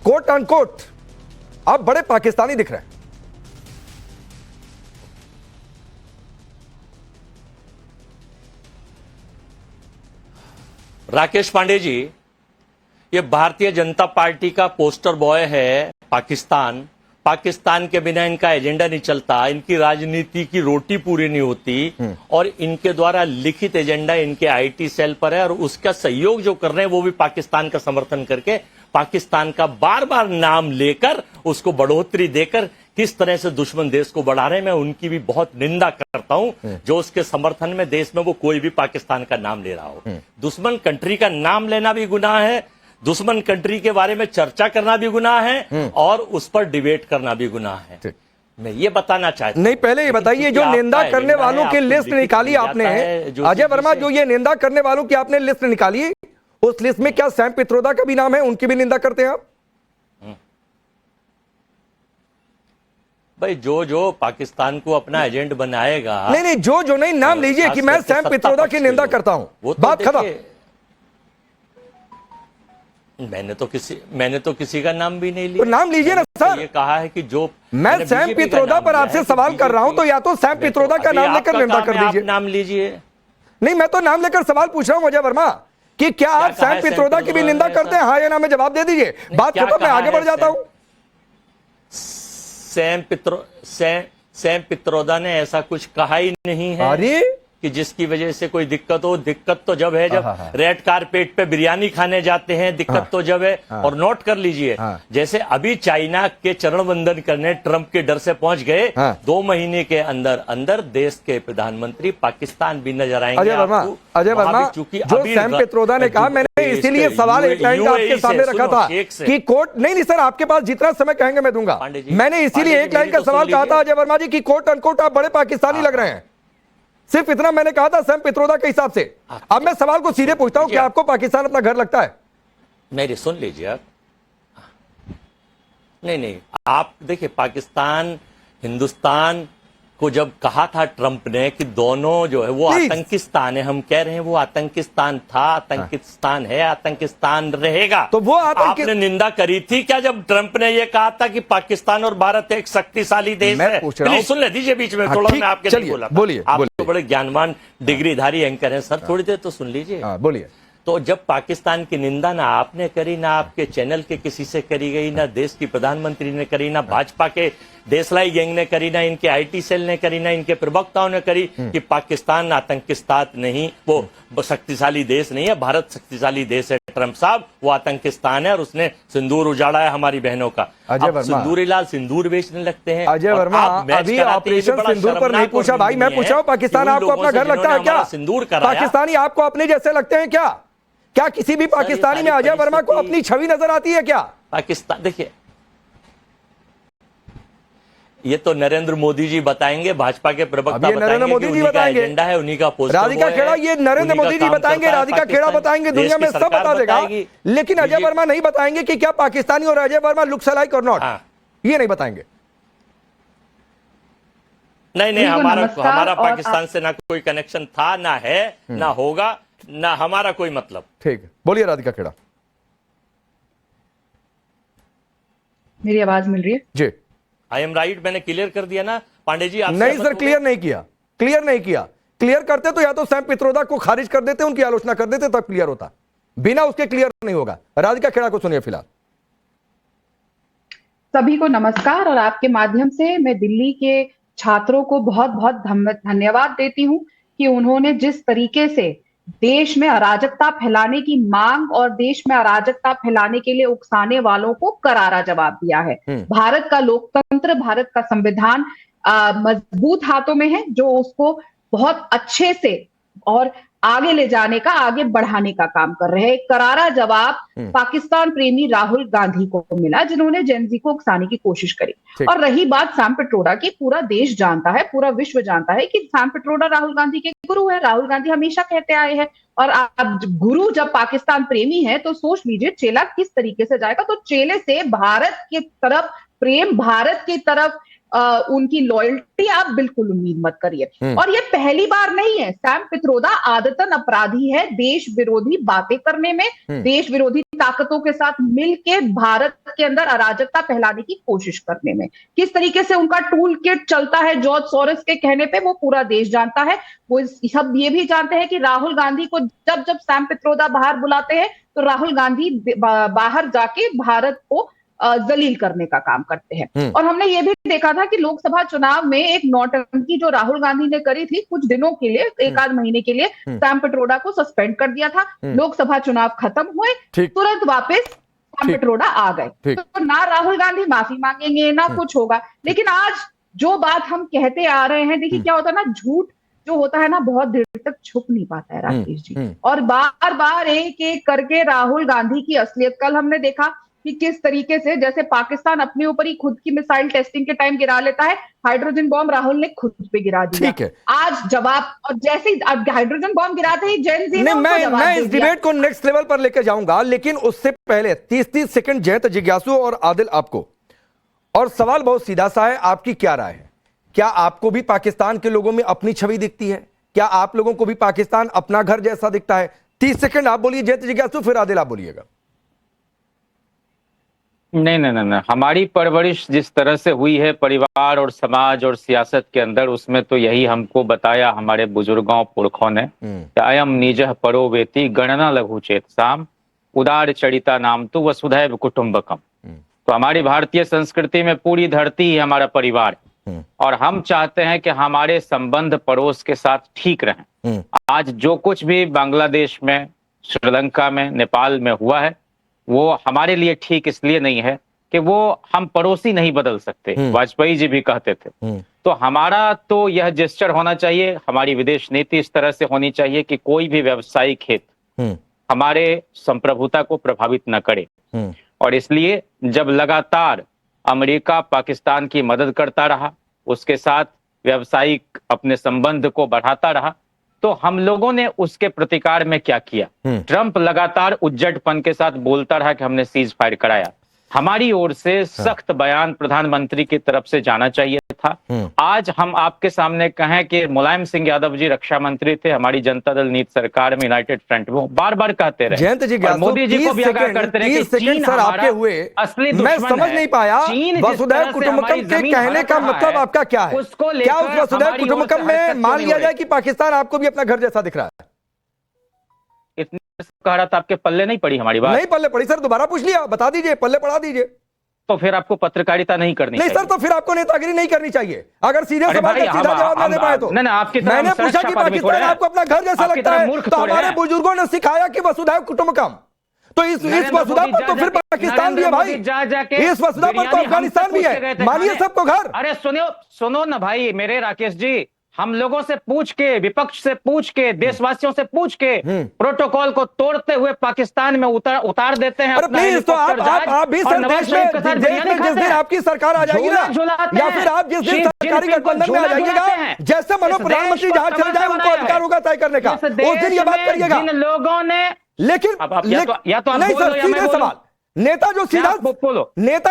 Quote unquote आप बड़े पाकिस्तानी दिख रहे हैं। राकेश पांडे जी, ये भारतीय जनता पार्टी का पोस्टर बॉय है। पाकिस्तान के बिना इनका एजेंडा नहीं चलता, इनकी राजनीति की रोटी पूरी नहीं होती और इनके द्वारा लिखित एजेंडा इनके आईटी सेल पर है और उसका सहयोग जो कर रहे हैं वो भी पाकिस्तान का समर्थन करके, पाकिस्तान का बार बार नाम लेकर उसको बढ़ोतरी देकर किस तरह से दुश्मन देश को बढ़ा रहे हैं। मैं उनकी भी बहुत निंदा करता हूं जो उसके समर्थन में देश में वो कोई भी पाकिस्तान का नाम ले रहा हो। दुश्मन कंट्री का नाम लेना भी गुनाह है, दुश्मन कंट्री के बारे में चर्चा करना भी गुनाह है और उस पर डिबेट करना भी गुनाह है। मैं ये बताना चाहता हूं। नहीं, पहले ये बताइए, जो निंदा करने वालों की लिस्ट निकाली आपने, अजय वर्मा, जो ये निंदा करने वालों की आपने लिस्ट निकाली, उस लिस्ट में क्या सैम पित्रोदा का भी नाम है? उनकी भी निंदा करते हैं आप? भाई जो पाकिस्तान को अपना एजेंट बनाएगा, नहीं, जो नहीं, नाम लीजिए कि मैं सैम पित्रोदा की निंदा करता हूं, वो बात खत्म। मैंने तो किसी का नाम भी नहीं लिया। तो नाम लीजिए ना सर। ये कहा है कि जो मैं सैम पित्रोदा पर आपसे सवाल कर रहा हूं, तो या तो सैम पित्रोदा का नाम लेकर निंदा कर दीजिए। नाम लीजिए। नहीं, मैं तो नाम लेकर सवाल पूछ रहा हूं अजय वर्मा कि क्या आप सैम पित्रोदा की भी निंदा करते हैं? हाँ या ना में जवाब दे दीजिए, बात खत्म, मैं आगे बढ़ जाता हूं। सैम पित्रोदा ने ऐसा कुछ कहा ही नहीं है। अरे कि जिसकी वजह से कोई दिक्कत हो। दिक्कत तो जब है जब रेड कारपेट पे बिरयानी खाने जाते हैं, दिक्कत तो जब है। और नोट कर लीजिए, जैसे अभी चाइना के चरण वंदन करने ट्रंप के डर से पहुंच गए, 2 महीने के अंदर अंदर देश के प्रधानमंत्री पाकिस्तान भी नजर आएंगे। अजय वर्मा, जो सैम पित्रोदा ने कहा, मैंने इसीलिए सवाल एक लाइन का आपके सामने रखा था कि कोर्ट नहीं सर, आपके पास जितना समय कहेंगे मैं दूंगा। मैंने इसीलिए एक लाइन का सवाल कहा था अजय वर्मा जी की कोर्ट अनकोट आप बड़े पाकिस्तानी लग रहे हैं। सिर्फ इतना मैंने कहा था सैम पित्रोदा के हिसाब से। अब मैं सवाल को सीधे पूछता हूं कि आपको पाकिस्तान अपना घर लगता है? मेरी सुन लीजिए आप। नहीं, आप देखिए, पाकिस्तान हिंदुस्तान को जब कहा था ट्रंप ने कि दोनों जो है वो आतंकिस्तान है, हम कह रहे हैं वो आतंकिस्तान था, आतंकिस्तान है, आतंकिस्तान रहेगा। तो वो आपने निंदा करी थी क्या जब ट्रंप ने ये कहा था कि पाकिस्तान और भारत एक शक्तिशाली देश है? प्लीज सुन ले दीजिए बीच में थोड़ा, मैं आपके नहीं बोला। बोलिए, आप तो बड़े ज्ञानवान डिग्रीधारी एंकर हैं सर, थोड़ी देर तो सुन लीजिए। बोलिए। तो जब पाकिस्तान की निंदा ना आपने करी, ना आपके चैनल के किसी से करी गई, ना देश की प्रधानमंत्री ने करी, ना भाजपा के देशलाई गैंग ने करी, ना इनके आईटी सेल ने करी, ना इनके प्रवक्ताओं ने करी कि पाकिस्तान आतंकिस्तान नहीं, वो शक्तिशाली देश नहीं है, भारत शक्तिशाली देश है। ट्रंप साहब वो आतंकिस्तान है और उसने सिंदूर उजाड़ा है हमारी बहनों का। अब सिंदूरी लाल सिंदूर बेचने लगते हैं। अजय वर्मा, अभी ऑपरेशन सिंदूर पर नहीं पूछा भाई, मैं पूछ रहा हूं पाकिस्तान आपको अपना घर लगता है क्या? सिंदूर पाकिस्तानी आपको अपने जैसे लगते हैं क्या? क्या किसी भी पाकिस्तानी में अजय वर्मा को अपनी छवि नजर आती है क्या? पाकिस्तान देखिए, ये तो नरेंद्र मोदी जी बताएंगे, भाजपा के प्रवक्ता नरेंद्र मोदी जी बताएंगे, एजेंडा है उन्हीं का पोस्टर। राधिका खेड़ा, ये नरेंद्र मोदी जी बताएंगे, राधिका खेड़ा बताएंगे, दुनिया में सब बता देगा, लेकिन अजय वर्मा नहीं बताएंगे कि क्या पाकिस्तानी और अजय वर्मा लुक्स अलाइक और नॉट, ये नहीं बताएंगे। नहीं, हमारा पाकिस्तान से ना कोई कनेक्शन था, ना है, ना होगा, ना हमारा कोई मतलब। ठीक है, बोलिए राधिका खेड़ा। मेरी आवाज मिल रही है जी? आई एम राइट, मैंने क्लियर कर दिया ना पांडे जी? नहीं सर, क्लियर नहीं किया। क्लियर करते तो या तो सैम पित्रोदा को खारिज कर देते, उनकी आलोचना कर देते, तब क्लियर होता। बिना उसके क्लियर नहीं होगा। राधिका खेड़ा को सुनिए फिलहाल। सभी को नमस्कार, और आपके माध्यम से मैं दिल्ली के छात्रों को बहुत बहुत धन्यवाद देती हूं कि उन्होंने जिस तरीके से देश में अराजकता फैलाने की मांग और देश में अराजकता फैलाने के लिए उकसाने वालों को करारा जवाब दिया है। भारत का लोकतंत्र, भारत का संविधान मजबूत हाथों में है, जो उसको बहुत अच्छे से और आगे ले जाने का, आगे बढ़ाने का काम कर रहे हैं। एक करारा जवाब पाकिस्तान प्रेमी राहुल गांधी को मिला, जिन्होंने जेनजी को उकसाने की कोशिश करी। और रही बात सैम पित्रोदा की, पूरा देश जानता है, पूरा विश्व जानता है कि सैम पित्रोदा राहुल गांधी के गुरु है। राहुल गांधी हमेशा कहते आए हैं, और अब गुरु जब पाकिस्तान प्रेमी है तो सोच लीजिए चेला किस तरीके से जाएगा। तो चेले से भारत की तरफ प्रेम, भारत की तरफ उनकी लॉयल्टी आप बिल्कुल उम्मीद मत करिए। और ये पहली बार नहीं है, सैम पित्रोदा आदतन अपराधी है देश विरोधी बातें करने में, देश विरोधी ताकतों के साथ मिलके भारत के अंदर अराजकता फैलाने की कोशिश करने में। किस तरीके से उनका टूल किट चलता है जॉर्ज सोरोस के कहने पे, वो पूरा देश जानता है। वो सब ये भी जानते हैं कि राहुल गांधी को जब जब सैम पित्रोदा बाहर बुलाते हैं तो राहुल गांधी बाहर जाके भारत को जलील करने का काम करते हैं। और हमने ये भी देखा था कि लोकसभा चुनाव में एक नौटंकी जो राहुल गांधी ने करी थी कुछ दिनों के लिए, एक आध महीने के लिए सैम पित्रोदा को सस्पेंड कर दिया था। लोकसभा चुनाव खत्म हुए, तुरंत वापस सैम पित्रोदा आ गए। तो ना राहुल गांधी माफी मांगेंगे ना कुछ होगा। लेकिन आज जो बात हम कहते आ रहे हैं, देखिए क्या होता है ना, झूठ जो होता है ना बहुत देर तक छुप नहीं पाता है राकेश जी, और बार बार एक एक करके राहुल गांधी की असलियत कल हमने देखा कि किस तरीके से, जैसे पाकिस्तान अपने ऊपर ही खुद की मिसाइल टेस्टिंग के टाइम गिरा लेता है, हाइड्रोजन बॉम्ब राहुल ने खुद पे गिरा दिया। ठीक है, आज जवाब, और जैसे ही हाइड्रोजन बॉम्ब गिराते ही जेन जी ने मैं इस डिबेट को नेक्स्ट लेवल पर लेकर जाऊंगा, लेकिन उससे पहले 30 सेकंड जयंत जिज्ञासु और आदिल आपको, और सवाल बहुत सीधा सा है, आपकी क्या राय है? क्या आपको भी पाकिस्तान के लोगों में अपनी छवि दिखती है? क्या आप लोगों को भी पाकिस्तान अपना घर जैसा दिखता है? 30 सेकंड आप बोलिए जयंत जिज्ञासु, फिर आदिल आप बोलिएगा। नहीं, हमारी परवरिश जिस तरह से हुई है परिवार और समाज और सियासत के अंदर, उसमें तो यही हमको बताया हमारे बुजुर्गों पुरखों ने, अयम निजः परो वेति गणना लघु चेतसाम उदार चरिता नाम तो वसुधैव कुटुंबकम। तो हमारी भारतीय संस्कृति में पूरी धरती ही हमारा परिवार, और हम चाहते हैं कि हमारे संबंध पड़ोस के साथ ठीक रहें। आज जो कुछ भी बांग्लादेश में, श्रीलंका में, नेपाल में हुआ है, वो हमारे लिए ठीक इसलिए नहीं है कि वो हम पड़ोसी नहीं बदल सकते, वाजपेयी जी भी कहते थे। तो हमारा तो यह जेस्चर होना चाहिए, हमारी विदेश नीति इस तरह से होनी चाहिए कि कोई भी व्यावसायिक हित हमारे संप्रभुता को प्रभावित न करे। और इसलिए जब लगातार अमेरिका पाकिस्तान की मदद करता रहा, उसके साथ व्यावसायिक अपने संबंध को बढ़ाता रहा, तो हम लोगों ने उसके प्रतिकार में क्या किया? ट्रंप लगातार उज्जटपन के साथ बोलता रहा कि हमने सीज फायर कराया। हमारी ओर से सख्त बयान प्रधानमंत्री की तरफ से जाना चाहिए था। आज हम आपके सामने कहें कि मुलायम सिंह यादव जी रक्षा मंत्री थे, हमारी जनता दल नीति सरकार में यूनाइटेड फ्रंट में, बार बार कहते रहे, जयंत जी मोदी जी को भी आगाह करते रहे कि चीन हमारा असली दुश्मन है। मैं समझ नहीं पाया वसुधैव कुटुंबकम के कहने का मतलब आपका क्या है? क्या उस वसुधैव कुटुंबकम में मान लिया जाए कि पाकिस्तान आपको भी अपना घर जैसा दिख रहा है? इतनी कह रहा था, आपके पल्ले नहीं पड़ी हमारी बात? नहीं पल्ले पड़ी सर, दोबारा पूछ लिया, बता दीजिए, पल्ले पढ़ा दीजिए। तो फिर आपको पत्रकारिता नहीं करनी नहीं चाहिए। सर, तो फिर आपको नेतागिरी नहीं करनी चाहिए अगर सीधे सवाल का सीधा जवाब ना दे पाए तो। नहीं, आपकी तरह मैंने पूछा कि पाकिस्तान आपको अपना घर जैसा लगता है, तो हमारे बुजुर्गों ने सिखाया कि वसुधैव कुटुंबकम, तो इस वसुधा पर तो फिर पाकिस्तान भी है भाई, इस वसुधा पर तो अफगानिस्तान भी है, मानिए सबको घर। अरे सुनो ना भाई मेरे राकेश जी, हम लोगों से पूछ के, विपक्ष से पूछ के, देशवासियों से पूछ के प्रोटोकॉल को तोड़ते हुए पाकिस्तान में उतार देते हैं। प्लीज, तो आप भी सर देश में जिस दिन आपकी सरकार आ जाएगी ना, या फिर आप जिस दिन सरकारी गठबंधन में आ जाइएगा, जैसे मनो प्रधानमंत्री जहां चले जाए उनको अधिकार होगा तय करने का, उस दिन ये बात करिएगा। जिन लोगों ने, लेकिन या तो नहीं सर, सीधे सवाल, नेता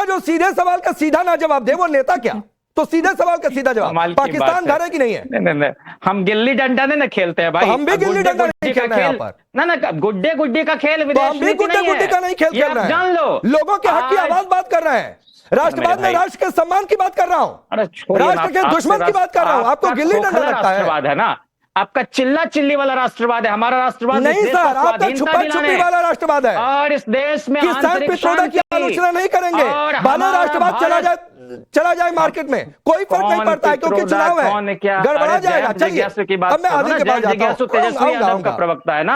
जो सीधे सवाल का सीधा ना जवाब दे, वो नेता क्या? तो सीधे सवाल का सीधा जवाब, पाकिस्तान घर है कि नहीं है? नहीं, हम गिल्ली डंडा नहीं खेलते हैं भाई, तो हम भी गिल्ली डंडा नहीं खेल रहे हैं यहाँ पर। ना गुड्डे गुड्डी का खेल, तो हम भी गुड्डे का नहीं खेल खेल रहे हैं, जान लो। लोगों के हक की आवाज बात कर रहे हैं, राष्ट्रवाद में राष्ट्र के सम्मान की बात कर रहा हूँ, राष्ट्र के दुश्मन की बात कर रहा हूँ। आपको गिल्ली डंडा लगता है ना, आपका चिल्ला चिल्ली वाला राष्ट्रवाद है, हमारा राष्ट्रवाद नहीं सर, आपका छुपा छुपी वाला राष्ट्रवाद है। और इस देश में सैम पित्रोदा की आलोचना नहीं करेंगे, भले राष्ट्रवाद चला जाए मार्केट में, कोई फर्क नहीं पड़ता है, क्योंकि चुनाव है, गड़बड़ा जाएगा। चलिए, अब मैं आदिल के पास जाता हूं, तेजस्वी यादव का प्रवक्ता है ना।